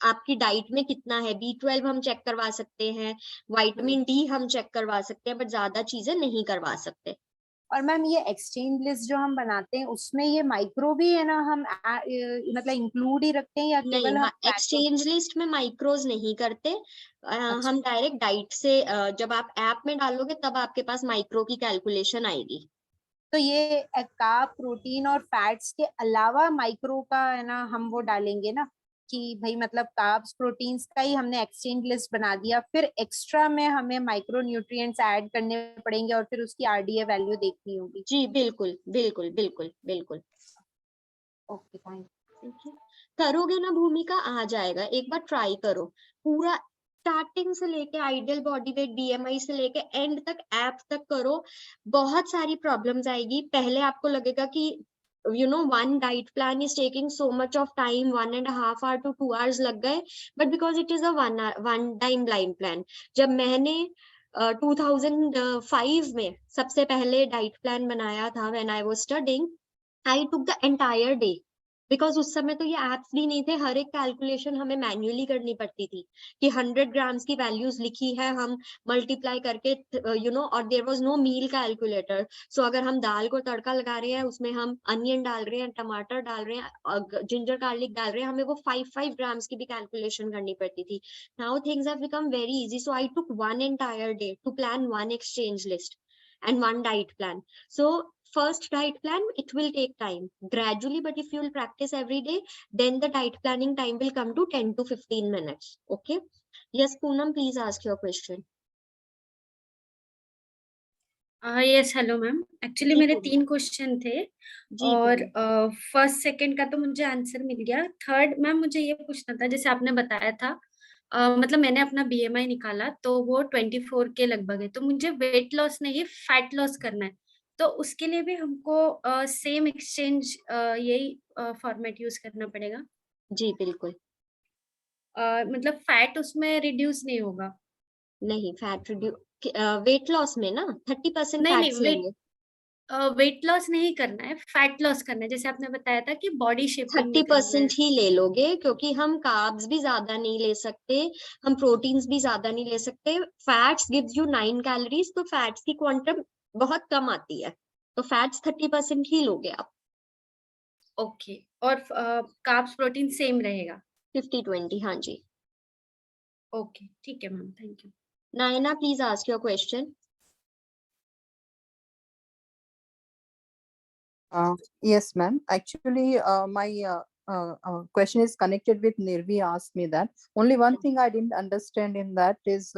आपकी डाइट में कितना है। B12 हम चेक करवा सकते हैं, विटामिन डी हम चेक करवा सकते हैं, बट ज्यादा चीजें नहीं करवा सकते। और मैम ये एक्सचेंज लिस्ट जो हम बनाते हैं उसमें ये माइक्रो भी है ना, हम मतलब इंक्लूड ही रखते हैं या केवल नहीं, हम फैट एक्सचेंज लिस्ट में माइक्रोज नहीं करते। अच्छा। हम डायरेक्ट डाइट से जब आप ऐप में डालोगे तब आपके पास माइक्रो की कैलकुलेशन आएगी। तो ये कार्ब प्रोटीन और फैट्स के अलावा माइक्रो का है ना हम वो डालेंगे ना, कि भाई मतलब कार्ब्स प्रोटीन्स का ही हमने एक्सचेंज लिस्ट बना दिया, फिर एक्स्ट्रा में हमें माइक्रो न्यूट्रिएंट्स ऐड करने पड़ेंगे और फिर उसकी आरडीए वैल्यू देखनी होगी। जी बिल्कुल बिल्कुल बिल्कुल बिल्कुल। ओके थैंक ठीक है, करोगे ना भूमिका, आ जाएगा। एक बार ट्राई करो, पूरा स्टार्टिंग से लेके आइडियल बॉडी वेट BMI से लेके एंड तक ऐप तक करो। बहुत सारी प्रॉब्लम्स आएगी। पहले आपको लगेगा कि one diet plan is taking so much of time, 1.5 hour to 2 hours लग गए, but because it is a one time blind plan। जब मैंने 2005 में सबसे पहले डाइट प्लान बनाया था, when I was studying, I took the entire day, because उस समय तो ये एप्स भी नहीं थे। हर एक कैलकुलेशन हमें मैन्युअली करनी पड़ती थी कि 100 ग्राम्स की वैल्यूज लिखी है, हम मल्टीप्लाई करके और there was no meal calculator. So अगर हम दाल को तड़का लगा रहे हैं, उसमें हम अनियन डाल रहे हैं, टमाटर डाल रहे हैं, जिंजर गार्लिक डाल रहे हैं, हमें वो 5 ग्राम्स की भी कैलकुलेशन करनी पड़ती थी। Now things have become very easy, so I took one entire day to plan one exchange list and one diet plan. So first diet plan, it will take time gradually, but if you will practice every day, then the diet planning time will come to 10 to 15 minutes. Okay, yes Poonam, please ask your question. Yes hello ma'am, actually जी मेरे पूनम। 3 क्वेश्चन थे जी और पूनम। फर्स्ट सेकंड का तो मुझे आंसर मिल गया। थर्ड मैम मुझे ये पूछना था, जैसे आपने बताया था मतलब मैंने अपना BMI निकाला तो वो 24 के लगभग है, तो मुझे वेट लॉस नहीं फैट लॉस करना है, तो उसके लिए भी हमको सेम एक्सचेंज यही फॉर्मेट यूज करना पड़ेगा? जी बिल्कुल। मतलब फैट उसमें रिड्यूस नहीं होगा? नहीं, फैट रिड्यूस वेट लॉस में ना 30% नहीं फैट्स नहीं, लेंगे। वेट लॉस नहीं करना है, फैट लॉस करना है, जैसे आपने बताया था कि बॉडी शेपिंग में करना है। 30% ही ले लोगे, क्योंकि हम कार्ब्स भी ज्यादा नहीं ले सकते, हम प्रोटीन्स भी ज्यादा नहीं ले सकते। फैट्स गिव्स यू 9 कैलोरीज, तो फैट्स की क्वांटम बहुत कम आती है, तो फैट्स 30% ही लोगे आप। ओके, और कार्ब्स प्रोटीन सेम रहेगा? 50-20, हाँ जी। ओके ठीक है मैम, थैंक यू। नायना, please ask your question. Yes, ma'am. Actually, my question is connected with Nirvi asked me that. Only one thing I didn't understand in that is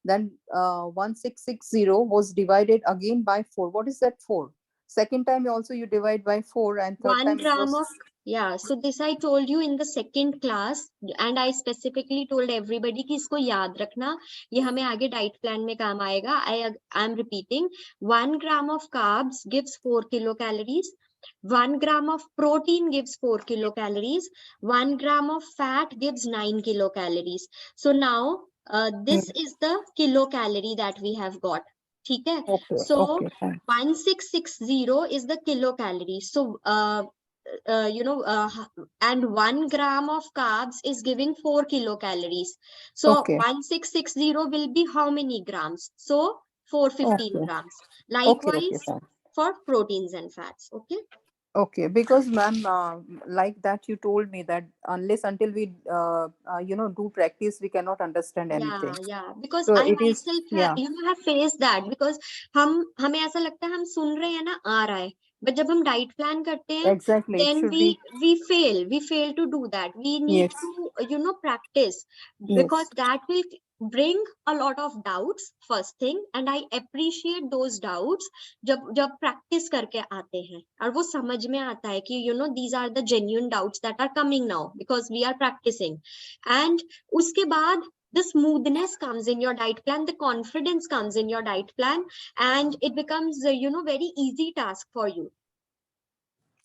then 1660 was divided again by 4. What is that 4? Second time also you divide by 4 and third 1 time it gram was of, yeah, so this I told you in the second class, and I specifically told everybody कि इसको याद रखना, ये हमें आगे डाइट प्लान में काम आएगा। I am repeating, 1 gram of carbs gives 4 kilocalories, 1 gram of protein gives 4 kilocalories, 1 gram of fat gives 9 kilocalories. So now this is the kilocalorie that we have got. ठीक है, okay, so okay, fine. 1660 is the kilocalorie. So and 1 gram of carbs is giving 4 kilocalories. So Okay. 1660 will be how many grams? So 415 Okay. grams. Okay, Likewise fine. for proteins and fats. Okay. Okay, because ma'am, like that you told me that until we do practice, we cannot understand anything. Yeah, because So I it is, myself yeah, have faced that, because हमें ऐसा लगता है हम सुन रहे हैं ना, आ रहा है, but जब हम डाइट प्लान करते हैं, exactly. It then should we be, we fail to do that. We need yes, to practice, because yes. that will bring a lot of doubts first thing, and I appreciate those doubts जब practice करके आते हैं और वो समझ में आता है कि these are the genuine doubts that are coming now because we are practicing, and उसके बाद the smoothness comes in your diet plan, the confidence comes in your diet plan, and it becomes very easy task for you.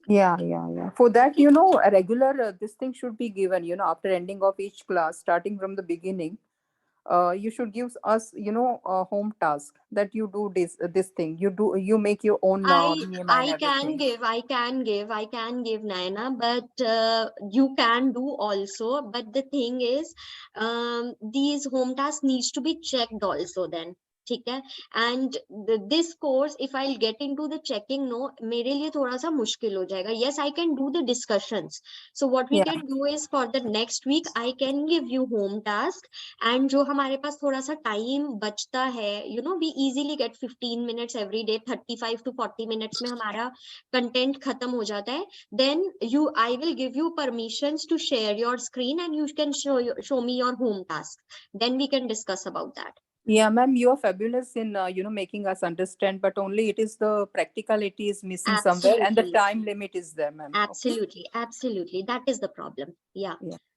Yeah. For that, a regular this thing should be given, after ending of each class, starting from the beginning. You should give us, a home task that you do this thing. You make your own BMI and I can give Naina, but you can do also. But the thing is, these home tasks needs to be checked also then. ठीक है, and this course if I'll get into the checking, no, मेरे लिए थोड़ा सा मुश्किल हो जाएगा. Yes, I can do the discussions. So what we can do is for the next week I can give you home task, and जो हमारे पास थोड़ा सा time बचता है, we easily get 15 minutes every day, 35 to 40 minutes में हमारा content खत्म हो जाता है. Then I will give you permissions to share your screen and you can show me your home task. Then we can discuss about that. Yeah, ma'am, you are fabulous in making us understand, but only it is the practicality is missing somewhere, and the time limit is there, ma'am. Absolutely. That is the problem. Yeah.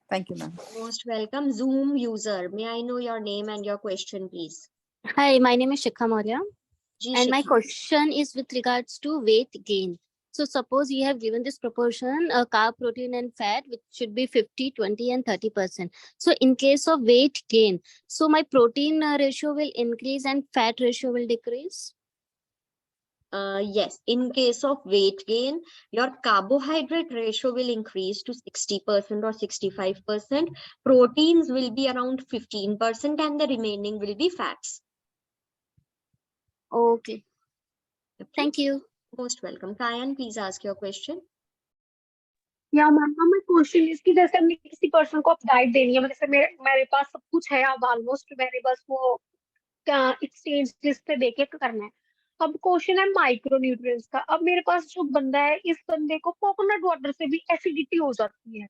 Thank you, ma'am. Most welcome. Zoom user, may I know your name and your question, please? Hi, my name is Shikha Maurya, Ji, and my Shikha. question is with regards to weight gain. So suppose you have given this proportion, carb, protein, and fat, which should be 50, 20, and 30%. So in case of weight gain, so my protein ratio will increase and fat ratio will decrease? Yes, in case of weight gain, your carbohydrate ratio will increase to 60% or 65%. Proteins will be around 15%, and the remaining will be fats. Okay. Thank you. Most welcome. Kayan, please ask your question. या मैम, my question is कि जैसे हमने किसी पर्सन को डाइट देनी है, जैसे मेरे पास सब कुछ है, अब ऑलमोस्ट मेरे बस वो एक्सचेंज लिस्ट पे देके करना है. अब क्वेश्चन है माइक्रो न्यूट्रिएंट्स का. अब मेरे पास जो बंदा है, इस बंदे को कोकोनट वाटर से भी एसिडिटी हो जाती है.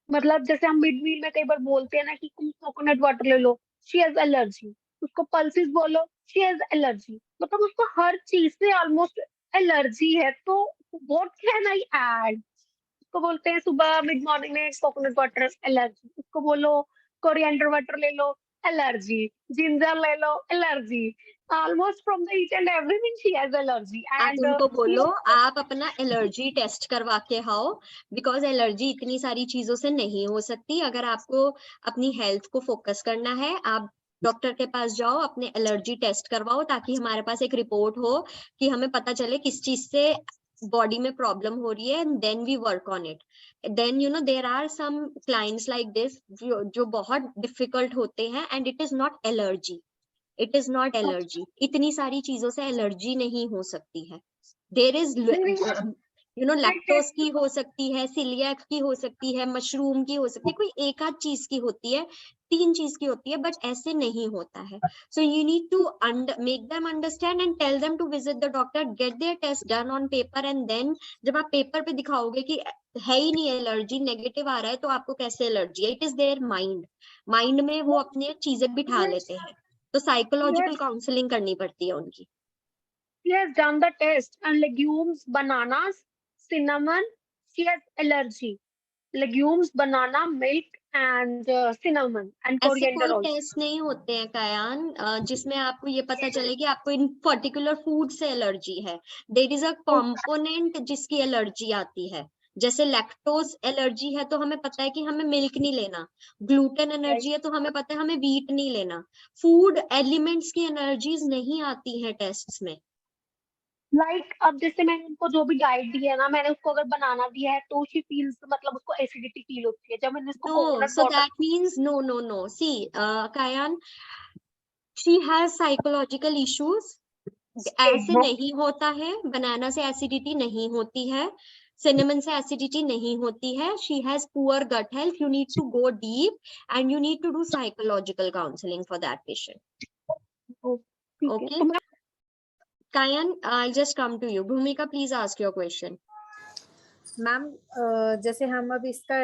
मतलब जैसे हम मिड मील में कई बार बोलते हैं ना कि तुम कोकोनट वाटर ले लो, शी हैज एलर्जी. उसको पल्सेस बोलो, शी हैज एलर्जी. मतलब उसको हर चीज से ऑलमोस्ट एलर्जी है. तो व्हाट कैन आई ऐड? उसको बोलते हैं सुबह मिड मॉर्निंग में कोकोनट वाटर, एलर्जी. उसको बोलो कोरिएंडर वाटर ले लो, एलर्जी. जिंजर ले लो, allergy. Almost from the each and everything she has allergy. आप उनको बोलो आप अपना एलर्जी टेस्ट करवा के आओ, बिकॉज एलर्जी इतनी सारी चीजों से नहीं हो सकती. अगर आपको अपनी हेल्थ को फोकस करना है, आप डॉक्टर के पास जाओ, अपने एलर्जी टेस्ट करवाओ, ताकि हमारे पास एक रिपोर्ट हो कि हमें पता चले किस चीज से बॉडी में प्रॉब्लम हो रही है, and then we work on it. Then there are some clients like this जो बहुत डिफिकल्ट होते हैं, and it is not allergy. It is not allergy. इतनी सारी चीजों से एलर्जी नहीं हो सकती है. देयर इज लैक्टोज की हो सकती है, सिलियक की हो सकती है, मशरूम की हो सकती है, कोई एक आध चीज की होती है, 3 चीज की होती है, बट ऐसे नहीं होता है. So you need to make them understand and tell them to visit the doctor, get their test done on paper, and then जब आप पेपर पे दिखाओगे कि है ही नहीं एलर्जी, नेगेटिव आ रहा है, तो आपको कैसे एलर्जी है? इट इज देयर माइंड में वो अपनी चीजें बिठा लेते हैं. तो साइकोलॉजिकल काउंसलिंग करनी पड़ती है उनकी. She has done the test and legumes, bananas, cinnamon, she has allergy. Legumes, banana, milk and cinnamon and ऐसे coriander कोई also. टेस्ट नहीं होते हैं कायान जिसमें आपको ये पता चले कि आपको इन पर्टिकुलर फूड से एलर्जी है. देयर इज अ कंपोनेंट जिसकी एलर्जी आती है. जैसे लैक्टोज एलर्जी है तो हमें पता है कि हमें मिल्क नहीं लेना. ग्लूटेन एलर्जी है तो हमें पता है हमें व्हीट नहीं लेना. फूड एलिमेंट्स की एनर्जीज नहीं आती है टेस्ट्स में. Like अब जैसे मैंने उनको जो भी डाइट दी है ना, मैंने उसको अगर बनाना दिया है तो she feels मतलब उसको एसिडिटी फील होती है. जब मैंने उसको No, coconut so water. that means no. See, Kayan, she has psychological issues. ऐसे नहीं होता है. बनाना से एसिडिटी नहीं होती है. सिनेमन से एसिडिटी नहीं होती है. She has poor gut health. You need to go deep and you need to do psychological counseling for that patient. Okay. Kayan, I'll just come to you. Bhumika, please ask your question. Ma'am जैसे हम अब इसका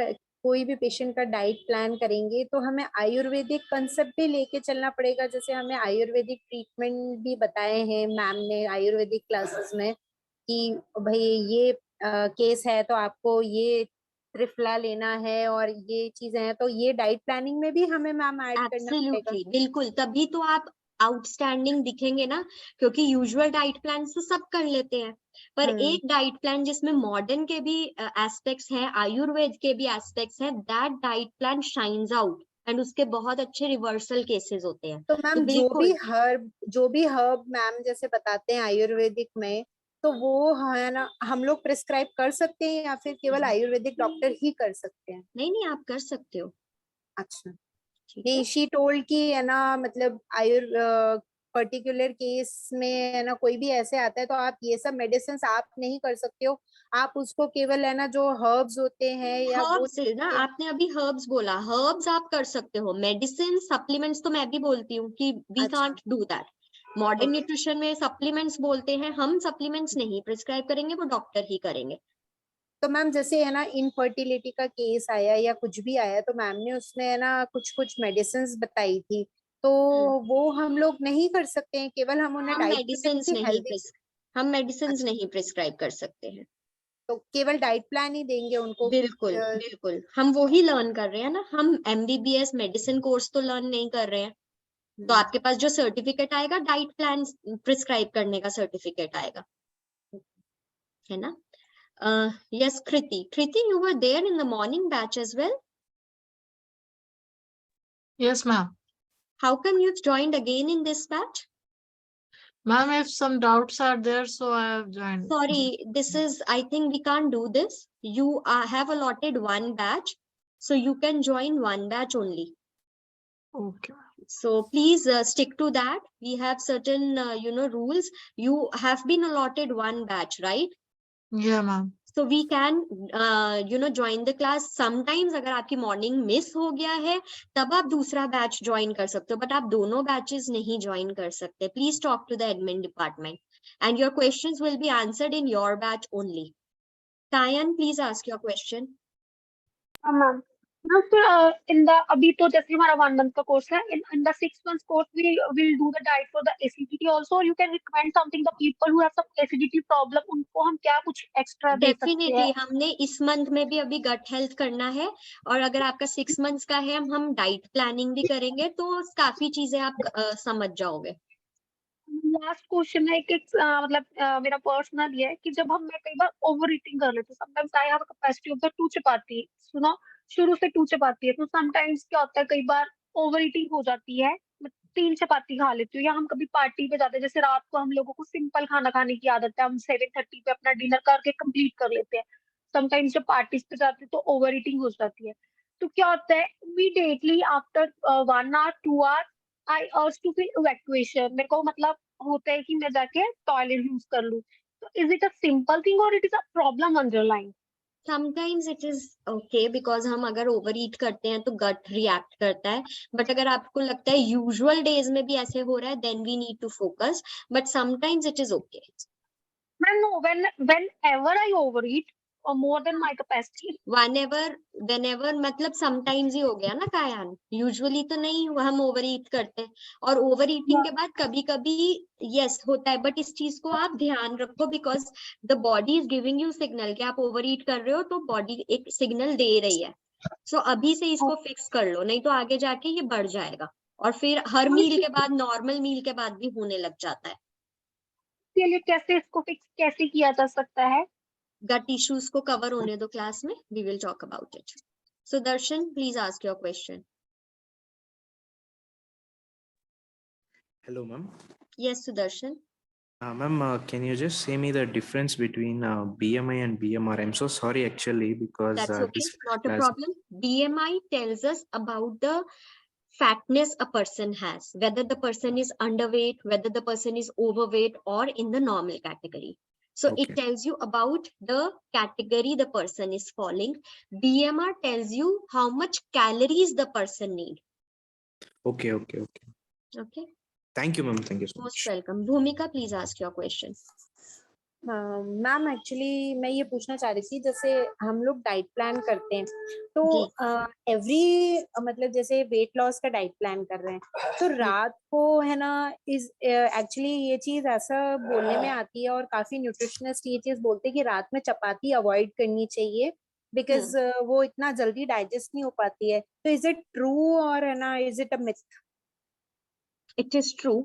कोई भी पेशेंट का डाइट प्लान करेंगे तो हमें आयुर्वेदिक कंसेप्ट भी लेके चलना पड़ेगा। जैसे हमें आयुर्वेदिक ट्रीटमेंट भी बताए हैं मैम ने आयुर्वेदिक क्लासेस में कि भाई ये केस है तो आपको ये त्रिफला लेना है और ये चीजें हैं, तो ये डाइट प्लानिंग में भी हमें मैम ऐड करना पड़ेगा। एब्सोल्युटली, बिल्कुल, तभी तो आप आउटस्टैंडिंग दिखेंगे ना, क्योंकि यूजुअल डाइट प्लान तो सब कर लेते हैं, पर एक डाइट प्लान जिसमें मॉडर्न के भी एस्पेक्ट्स हैं, आयुर्वेद के भी एस्पेक्ट्स हैं, that diet plan shines out and उसके बहुत अच्छे रिवर्सल केसेस होते हैं। तो मैम जो भी हर्ब मैम जैसे बताते हैं आयुर्वेदिक में, तो वो है ना हम लोग प्रिस्क्राइब कर सकते हैं या फिर केवल आयुर्वेदिक डॉक्टर ही कर सकते हैं? नहीं, आप कर सकते हो। अच्छा, ठीक है। शी टोल्ड की है ना, मतलब पर्टिकुलर केस में है ना कोई भी ऐसे आता है तो आप ये सब मेडिसिन आप नहीं कर सकते हो, आप उसको केवल है ना जो हर्ब्स होते हैं या वो हर्ब्स ना, आपने अभी हर्ब्स बोला, हर्ब्स आप कर सकते हो, मेडिसिन सप्लीमेंट्स तो मैं भी बोलती हूँ कि we can't do that. Modern nutrition में सप्लीमेंट्स बोलते हैं, हम सप्लीमेंट्स नहीं प्रिस्क्राइब करेंगे, वो डॉक्टर ही करेंगे। तो मैम जैसे है ना इनफर्टिलिटी का केस आया या कुछ भी आया तो मैम ने उसमें है ना कुछ कुछ बताई थी, तो वो हम लोग नहीं कर सकते हैं, केवल हम उन्हें डाइट हम मेडिसिन नहीं प्रिस्क्राइब कर सकते हैं, तो केवल डाइट प्लान ही देंगे उनको। बिल्कुल बिल्कुल, हम वो ही लर्न कर रहे हैं ना, हम MBBS मेडिसिन कोर्स तो लर्न नहीं कर रहे हैं। तो आपके पास जो सर्टिफिकेट आएगा, डाइट प्लान प्रिस्क्राइब करने का सर्टिफिकेट आएगा, है ना? Yes, Kriti, you were there in the morning batch as well? Yes, ma'am. How come you've joined again in this batch? Ma'am, if some doubts are there, so I have joined. Sorry, I think we can't do this. You have allotted one batch, so you can join one batch only. Okay. So please stick to that. We have certain, rules. You have been allotted one batch, right? Yeah, ma'am. So we can, join the class. Sometimes अगर आपकी morning miss हो गया है, तब आप दूसरा batch join कर सकते हो, but आप दोनों batches नहीं join कर सकते. Please talk to the admin department, and your questions will be answered in your batch only. Tayan, please ask your question. Ma'am in the अभी तो जैसे हमारा 1 month का कोर्स है, in the 6 months course we will do the diet for the acidity also. You can recommend something the people who have some acidity problem, उनको हम क्या कुछ एक्स्ट्रा दे सकते हैं? डेफिनेटली, हमने इस मंथ में भी अभी गट हेल्थ करना है, और अगर आपका 6 months का है, हम डाइट प्लानिंग भी करेंगे, तो काफी चीजें आप समझ जाओगे। लास्ट क्वेश्चन है कि मतलब मेरा पर्सनल ये है कि जब मैं कई बार ओवर ईटिंग कर लेते, sometimes I have capacity of the 2 चपाती, सुनो शुरू से 2 चपाती है, तो समटाइम्स क्या होता है कई बार ओवर ईटिंग हो जाती है, मैं 3 चपाती खा लेती हूँ, या हम कभी पार्टी पे जाते हैं, जैसे रात को हम लोगों को सिंपल खाना खाने की आदत है, हम 7:30 पे अपना डिनर करके कंप्लीट कर लेते हैं। समटाइम्स जब पार्टीज पे जाते हैं तो ओवर ईटिंग हो जाती है, तो क्या होता है immediately after 1 hour 2 hours I urge to feel evacuation, मेरे को मतलब होता है कि मैं जाके टॉयलेट यूज कर लूं, तो is it a simple thing और it is a problem underline? Sometimes it is okay, because हम अगर ओवर ईट करते हैं तो गट रिएक्ट करता है, बट अगर आपको लगता है यूजुअल डेज में भी ऐसे हो रहा है, then we need to focus, but sometimes it is okay. Ma'am no, whenever I overeat or more than my capacity, whenever मतलब समटाइम्स ही हो गया ना कायान, यूजुअली तो नहीं हम ओवर ईट करते, और ओवर ईटिंग के बाद कभी कभी यस होता है, बट इस चीज को आप ध्यान रखो, because the body is giving you signal कि आप ओवर ईट कर रहे हो, तो बॉडी एक सिग्नल दे रही है। सो अभी से इसको फिक्स कर लो, नहीं तो आगे जाके ये बढ़ जाएगा, और फिर हर मील के बाद, नॉर्मल मील के बाद भी होने लग जाता है। के लिए कैसे इसको फिक्स कैसे किया जा सकता है? गट इश्यूज को कवर होने दो क्लास में, we will talk about it. Sudarshan, please ask your question. Hello, ma'am. Yes, Sudarshan. Ma'am, can you just say me the difference between BMI and BMR? I'm so sorry, actually, because That's okay, this not a class- problem. BMI tells us about the fatness a person has, whether the person is underweight, whether the person is overweight, or in the normal category. So it Okay. tells you about the category the person is falling. BMR tells you how much calories the person need. Okay. Okay. Thank you, ma'am. Thank you so Most much. welcome. Bhumika, please ask your question. Ma'am actually मैं ये पूछना चाह रही थी, जैसे हम लोग डाइट प्लान करते हैं तो एवरी मतलब जैसे वेट लॉस का डाइट प्लान कर रहे हैं तो रात को है ना, इज एक्चुअली ये चीज ऐसा बोलने में आती है और काफी न्यूट्रिशनिस्ट ये चीज बोलते हैं कि रात में चपाती अवॉइड करनी चाहिए बिकॉज वो इतना जल्दी डाइजेस्ट नहीं हो पाती है। तो इज इट ट्रू और है ना, is it a myth? It is true,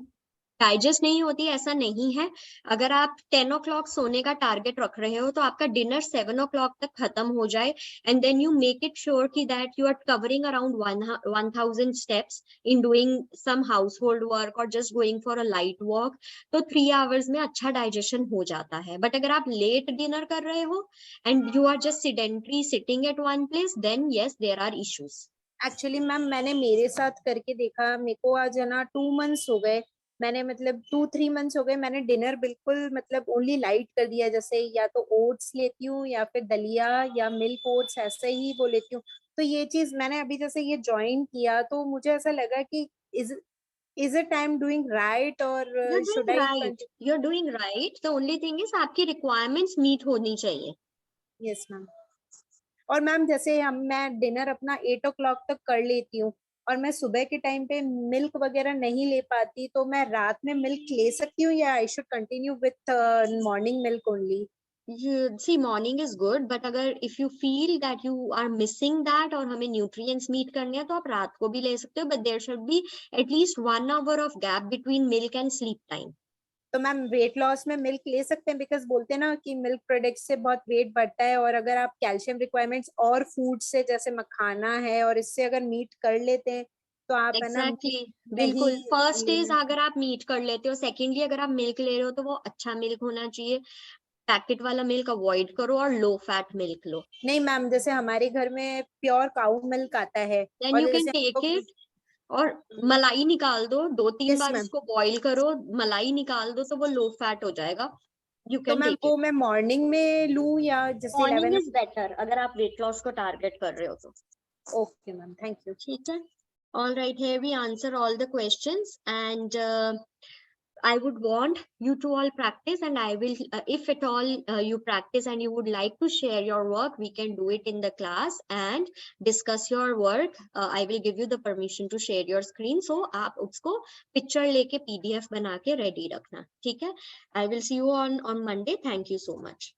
digest नहीं होती ऐसा नहीं है। अगर आप 10 o'clock सोने का टारगेट रख रहे हो तो आपका डिनर 7 o'clock तक खत्म हो जाए and then you make it sure कि that you are covering around 1000 steps in doing some household work और just going for a light walk, तो 3 hours में अच्छा डाइजेशन हो जाता है। बट अगर आप लेट डिनर कर रहे हो and you are just sedentary sitting at one place, then yes there are issues. Actually ma'am मैंने मेरे साथ करके देखा, मेरे को आज है ना 2 months हो गए, मैंने मतलब 2-3 months हो गए, मैंने डिनर बिल्कुल मतलब ओनली लाइट कर दिया, जैसे या तो ओट्स लेती हूँ या फिर दलिया या मिल्क ओट्स ऐसे ही वो लेती हूँ। तो ये चीज मैंने अभी जैसे ये ज्वाइन किया तो मुझे ऐसा लगा कि is it I am doing right और should I continue? you're doing right, the only thing is आपकी requirements meet होनी चाहिए। Yes ma'am. और मैम जैसे मैं डिनर अपना 8 o'clock तक कर लेती हूँ और मैं सुबह के टाइम पे मिल्क वगैरह नहीं ले पाती, तो मैं रात में मिल्क ले सकती हूँ या I should continue with morning milk only? See, morning is good, but अगर if you feel that you are missing that और हमें nutrients meet करने हैं तो आप रात को भी ले सकते हो, but there should be at least 1 hour of gap between milk and sleep time. तो मैम वेट लॉस में मिल्क ले सकते हैं बिकॉज बोलते हैं ना कि मिल्क प्रोडक्ट से बहुत वेट बढ़ता है, और अगर आप कैल्शियम रिक्वायरमेंट्स और फूड से जैसे मखाना है और इससे अगर मीट कर लेते हैं तो आप है ना Exactly, बिल्कुल। फर्स्ट इज अगर आप मीट कर लेते हो, सेकेंडली अगर आप मिल्क ले रहे हो तो वो अच्छा मिल्क होना चाहिए, पैकेट वाला मिल्क अवॉइड करो और लो फैट मिल्क लो। नहीं मैम, जैसे हमारे घर में प्योर काऊ मिल्क आता है देन और यू कैन जैसे टेक इट और मलाई निकाल दो, 2-3 बार मैम उसको बॉईल करो, मलाई निकाल दो तो वो लो फैट हो जाएगा। यू तो कैन मैम टेक वो इट। मैं मॉर्निंग में लूं या जैसे मॉर्निंग 11? इज बेटर अगर आप वेट लॉस को टारगेट कर रहे हो तो। Okay ma'am, thank you. ठीक है, all right, here we answer all the questions and I would want you to all practice, and I will, if at all you practice and you would like to share your work, we can do it in the class and discuss your work. I will give you the permission to share your screen. So आप उसको picture लेके PDF बना के ready रखना, ठीक है? I will see you on Monday. Thank you so much.